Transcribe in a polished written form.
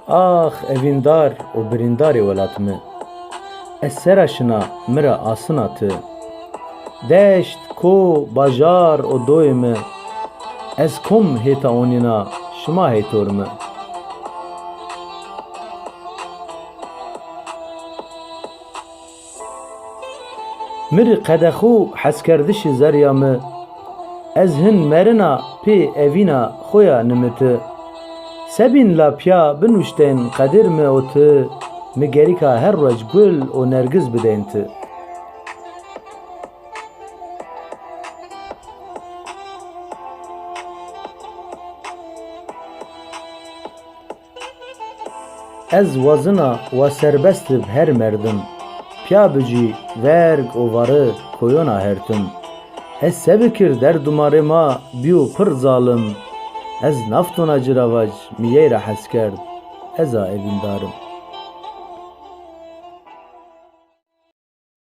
Ah evindar û birîndarê welat me, ez seraşina me re asina ti. Deşt, ko, bajar û doyê me, ez kom hêta onîna şima hêtor me. Mirî qedexû hezkerdişî zerya me, ez hin merina pê evîna xwe ya nimite. Sebîn lapiya binûştên qedir me û ti, mi gerîka her roj gul û nergiz bidên ti. Ez wazina we serbest dib her merdim, piya bicî verg û varê koyona hertim. Ez sebikir derdumarê ma bîyo pir zalim, ez naftona ciravaj miyê re hez kerd, ez a evîndarim.